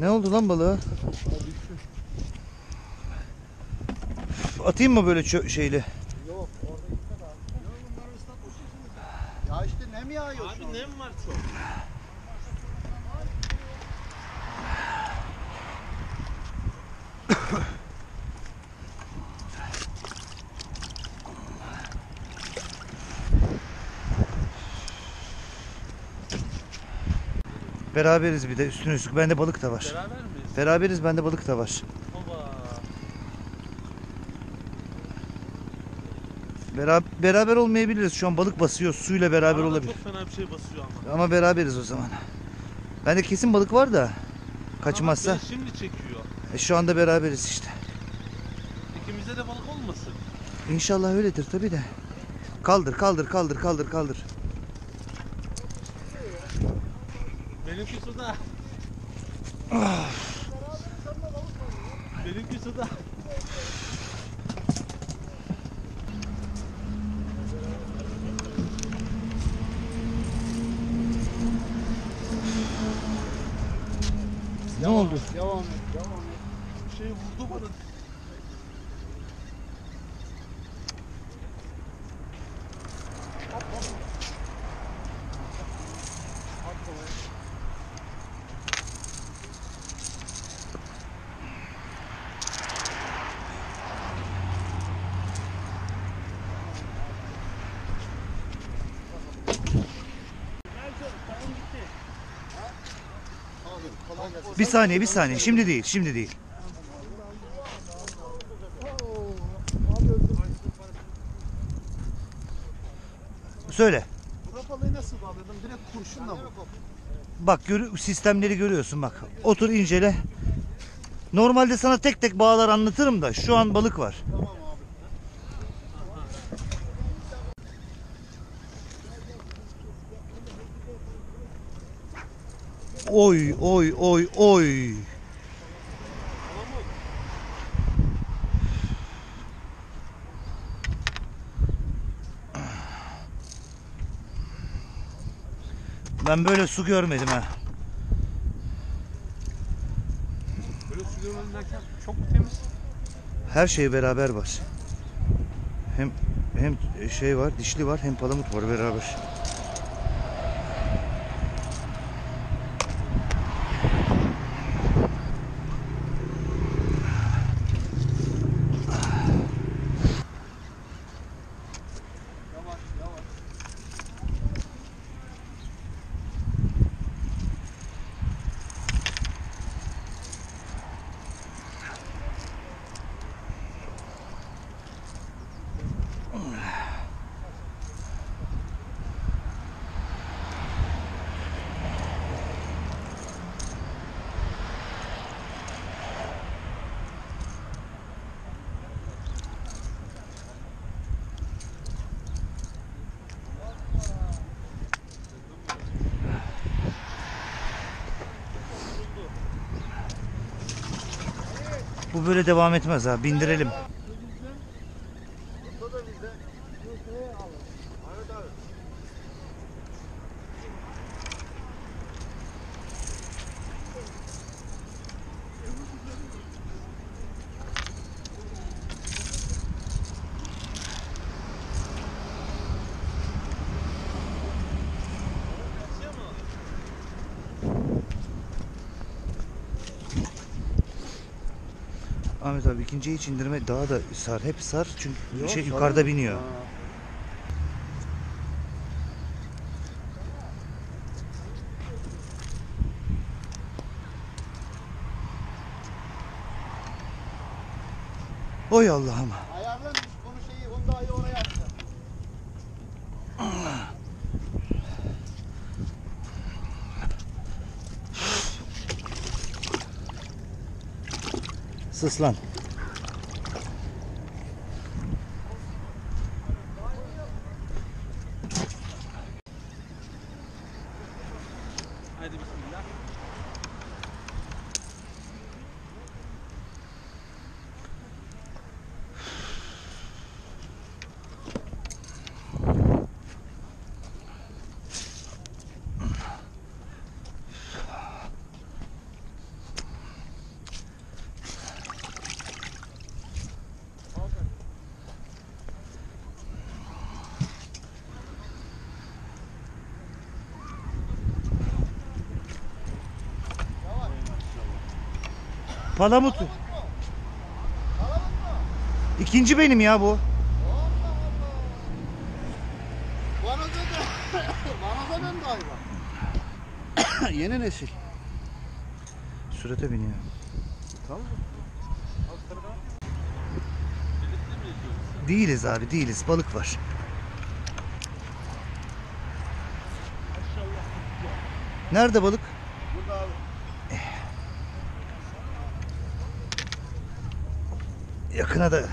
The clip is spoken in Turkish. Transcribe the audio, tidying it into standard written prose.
Ne oldu lan balığa? Atayım mı böyle şeyle? Yok orada gitmedi abi. Yok bunları ıslatmışsınız. Ya işte nem yağıyor şu an. Abi nem var çok. Beraberiz bir de üstüne üstlük. Bende balık da var. Beraber miyiz? Beraberiz, bende balık da var. Baba. Beraber olmayabiliriz. Şu an balık basıyor. Suyla beraber Bana da olabilir. çok fena bir şey basıyor ama. Ama beraberiz o zaman. Bende kesin balık var da. Kaçmazsa. Beni şimdi çekiyor. Şu anda beraberiz işte. İkimizde de balık olmasın. İnşallah öyledir tabii de. Kaldır, kaldır, kaldır, kaldır, kaldır. Benimki suda. Benimki suda. Ne oldu? Devam et, devam et. Şey vurdu bana. Bir saniye, bir saniye. Şimdi değil, şimdi değil. Söyle. Bu balığı nasıl bağladın? Direkt kurşunla mı? Bak sistemleri görüyorsun bak. Otur incele. Normalde sana tek tek bağlar anlatırım da şu an balık var. Tamam abi. Oy oy oy oy. Ben böyle su görmedim ha. Böyle sürüyorum derken çok temiz. Her şey beraber var. Hem şey var, dişli var, hem palamut var beraber. Yavaş, yavaş. Bu böyle devam etmez ha. Bindirelim. Burada da bizde. Evet abi. Ahmet abi ikinciyi hiç indirme, daha da sar, hep sar çünkü Yok, şey sarı. yukarıda biniyor. Ha. Oy Allah'ım. Ayarlamış bunu şeyi, Hyundai'yi oraya attı. Sıslan. Hadi bismillah. Palamut. İkinci benim ya bu. Bana da ben de hayvan. Yeni nesil. Sürete biniyor. Tamam. Değiliz abi, değiliz. Balık var. Nerede balık? Burada abi. Yakına da